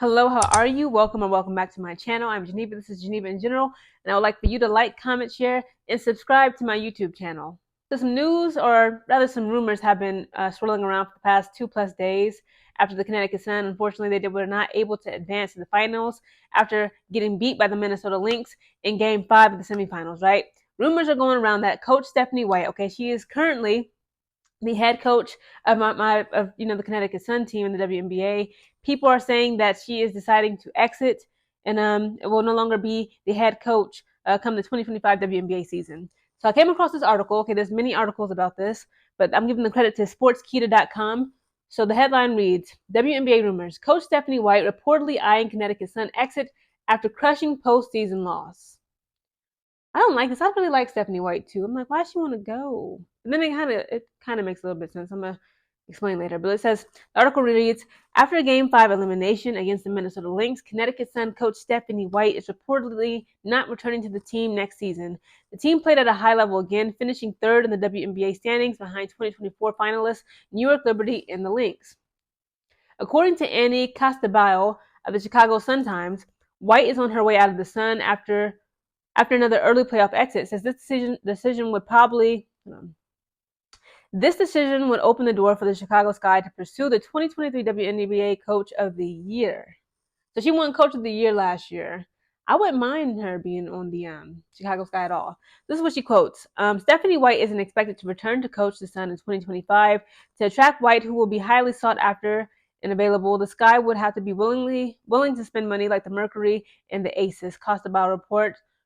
Hello, how are you? Welcome or welcome back to my channel. I'm Geneva. This is Geneva in General, and I would like for you to like, comment, share, and subscribe to my YouTube channel. So some news, or rather some rumors, have been swirling around for the past 2+ days after the Connecticut Sun. Unfortunately, they were not able to advance to the finals after getting beat by the Minnesota Lynx in Game 5 of the semifinals, right? Rumors are going around that Coach Stephanie White, okay, she is currently the head coach of the Connecticut Sun team in the WNBA. People are saying that she is deciding to exit and it will no longer be the head coach come the 2025 WNBA season. So I came across this article. Okay, there's many articles about this, but I'm giving the credit to sportskita.com. So the headline reads, WNBA rumors, Coach Stephanie White reportedly eyeing Connecticut Sun exit after crushing postseason loss. I don't like this. I really like Stephanie White too. I'm like, why does she want to go? And then it kind of makes a little bit of sense. I'm gonna explain later. But it says the article reads, after a Game 5 elimination against the Minnesota Lynx, Connecticut Sun coach Stephanie White is reportedly not returning to the team next season. The team played at a high level again, finishing third in the WNBA standings behind 2024 finalists New York Liberty and the Lynx. According to Annie Castabao of the Chicago Sun-Times, White is on her way out of the Sun after another early playoff exit. Says this decision would open the door for the Chicago Sky to pursue the 2023 WNBA Coach of the Year. So she won Coach of the Year last year. I wouldn't mind her being on the Chicago Sky at all. This is what she quotes. Stephanie White isn't expected to return to coach the Sun in 2025. To attract White, who will be highly sought after and available, the Sky would have to be willing to spend money like the Mercury and the Aces. Castabao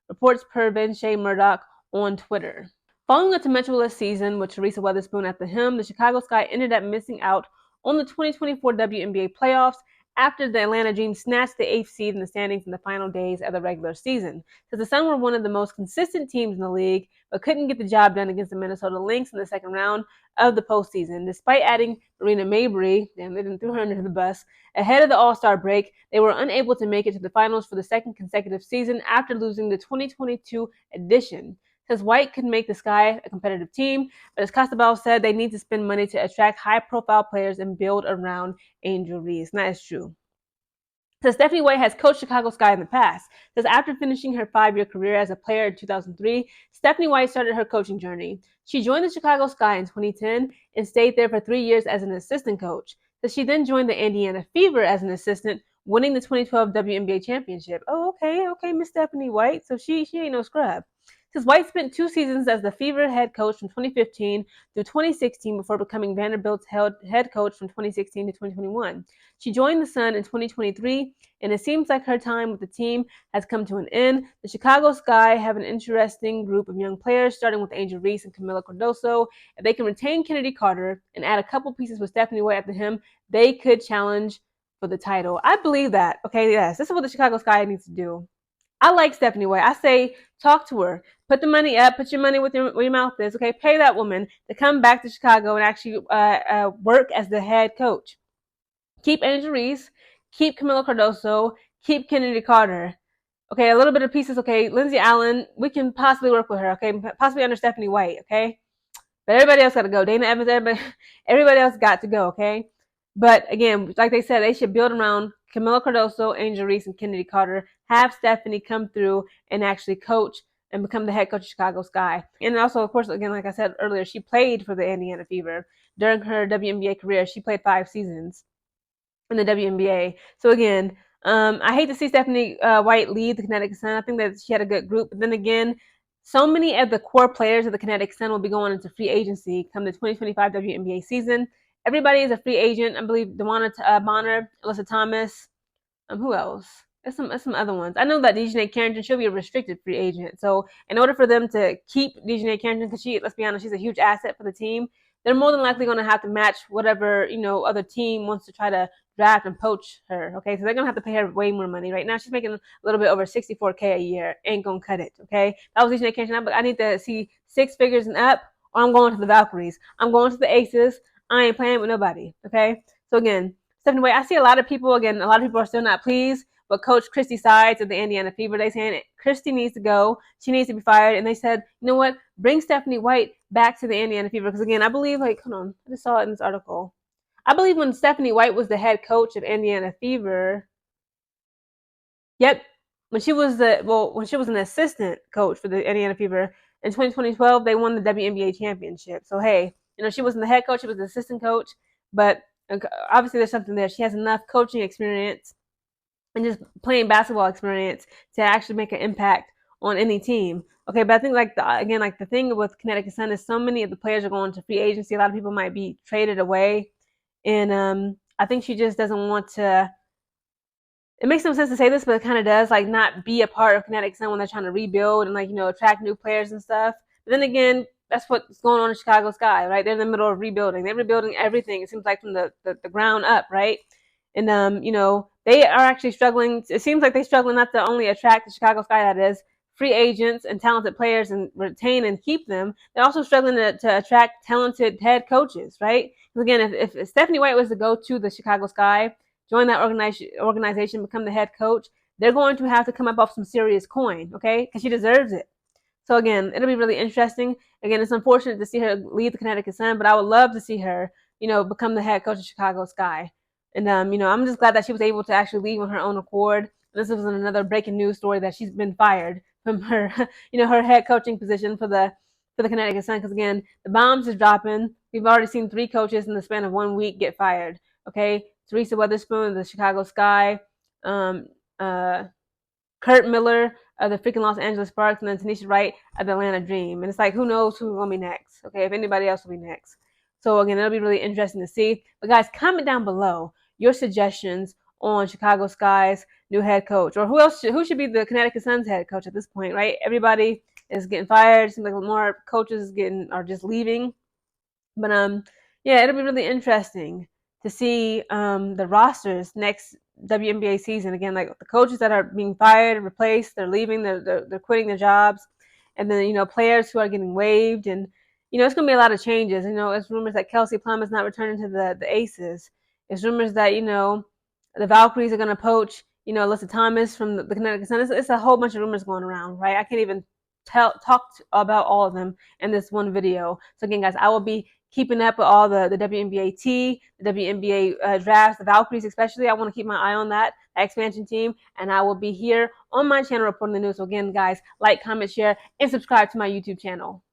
reports per Ben Shea Murdoch on Twitter. Following a tumultuous season with Teresa Weatherspoon at the helm, the Chicago Sky ended up missing out on the 2024 WNBA playoffs after the Atlanta Dream snatched the 8th seed in the standings in the final days of the regular season. So the Sun were one of the most consistent teams in the league, but couldn't get the job done against the Minnesota Lynx in the second round of the postseason. Despite adding Marina Mabrey, and they didn't throw her under the bus, ahead of the All-Star break, they were unable to make it to the finals for the second consecutive season after losing the 2022 edition. Says White could make the Sky a competitive team, but as Castabao said, they need to spend money to attract high-profile players and build around Angel Reese. And that is true. Says Stephanie White has coached Chicago Sky in the past. Says after finishing her 5-year career as a player in 2003, Stephanie White started her coaching journey. She joined the Chicago Sky in 2010 and stayed there for 3 years as an assistant coach. Says she then joined the Indiana Fever as an assistant, winning the 2012 WNBA championship. Oh, okay, Miss Stephanie White. So she ain't no scrub. Says White spent 2 seasons as the Fever head coach from 2015 through 2016 before becoming Vanderbilt's head coach from 2016 to 2021. She joined the Sun in 2023, and it seems like her time with the team has come to an end. The Chicago Sky have an interesting group of young players, starting with Angel Reese and Camila Cardoso. If they can retain Kennedy Carter and add a couple pieces with Stephanie White at the helm, they could challenge for the title. I believe that. Okay, yes, this is what the Chicago Sky needs to do. I like Stephanie White. I say talk to her. Put the money up. Put your money where your mouth is. Okay, pay that woman to come back to Chicago and actually work as the head coach. Keep Angel Reese. Keep Camila Cardoso. Keep Kennedy Carter. Okay, a little bit of pieces. Okay, Lindsay Allen. We can possibly work with her. Okay, possibly under Stephanie White. Okay, but everybody else got to go. Dana Evans. Everybody else got to go. Okay. But again, like they said, they should build around Camila Cardoso, Angel Reese, and Kennedy Carter. Have Stephanie come through and actually coach and become the head coach of Chicago Sky. And also, of course, again, like I said earlier, she played for the Indiana Fever during her WNBA career. She played 5 seasons in the WNBA. So again, I hate to see Stephanie White lead the Connecticut Sun. I think that she had a good group. But then again, so many of the core players of the Connecticut Sun will be going into free agency come the 2025 WNBA season. Everybody is a free agent. I believe DeWanna Bonner, Alyssa Thomas. Who else? There's some other ones. I know that Dejanay Carrington, she'll be a restricted free agent. So in order for them to keep Dejanay Carrington, because let's be honest, she's a huge asset for the team, they're more than likely going to have to match whatever, other team wants to try to draft and poach her. Okay, so they're going to have to pay her way more money. Right now, she's making a little bit over $64K a year. Ain't going to cut it. Okay, that was Dejanay Carrington, but I need to see 6 figures and up, or I'm going to the Valkyries. I'm going to the Aces. I ain't playing with nobody. Okay, so again, Stephanie White, I see a lot of people are still not pleased with Coach Christie Sides of the Indiana Fever. They saying Christie needs to go. She needs to be fired. And they said, you know what? Bring Stephanie White back to the Indiana Fever. Because again, I believe, hold on, I just saw it in this article. I believe when Stephanie White was the head coach of Indiana Fever, Yep. When she was an assistant coach for the Indiana Fever in 2012, they won the WNBA championship. So hey, she wasn't the head coach; she was the assistant coach. But obviously, there's something there. She has enough coaching experience and just playing basketball experience to actually make an impact on any team. Okay, but I think like the thing with Connecticut Sun is so many of the players are going to free agency. A lot of people might be traded away, and I think she just doesn't want to. It makes no sense to say this, but it kind of does, like, not be a part of Connecticut Sun when they're trying to rebuild and, like, attract new players and stuff. But then again, that's what's going on in Chicago Sky, right? They're in the middle of rebuilding. They're rebuilding everything. It seems like from the ground up, right? And they are actually struggling. It seems like they're struggling not to only attract the Chicago Sky, that is, free agents and talented players and retain and keep them. They're also struggling to attract talented head coaches, right? Because again, if Stephanie White was to go to the Chicago Sky, join that organization, become the head coach, they're going to have to come up off some serious coin, okay? Because she deserves it. So again, it'll be really interesting. Again, it's unfortunate to see her leave the Connecticut Sun, but I would love to see her, become the head coach of Chicago Sky. And I'm just glad that she was able to actually leave on her own accord. This was another breaking news story that she's been fired from her, her head coaching position for the Connecticut Sun. Because again, the bombs is dropping. We've already seen 3 coaches in the span of 1 week get fired. Okay, Teresa Weatherspoon of the Chicago Sky, um, uh, Kurt Miller of the freaking Los Angeles Sparks, and then Tanisha Wright of the Atlanta Dream. And it's like, who knows who's going to be next, okay, if anybody else will be next. So again, it'll be really interesting to see. But guys, comment down below your suggestions on Chicago Sky's new head coach, or who should be the Connecticut Sun's head coach at this point, right? Everybody is getting fired. It seems like more coaches are just leaving. But yeah, it'll be really interesting to see the rosters next WNBA season. Again, like the coaches that are being fired, replaced, they're leaving, they're quitting their jobs, and then players who are getting waived, and it's going to be a lot of changes. It's rumors that Kelsey Plum is not returning to the Aces. It's rumors that the Valkyries are going to poach Alyssa Thomas from the Connecticut Sun. It's a whole bunch of rumors going around, right? I can't even talk about all of them in this one video. So again, guys, I will be keeping up with all the WNBA T, the WNBA drafts, the Valkyries especially. I want to keep my eye on that expansion team, and I will be here on my channel reporting the news. So again, guys, like, comment, share, and subscribe to my YouTube channel.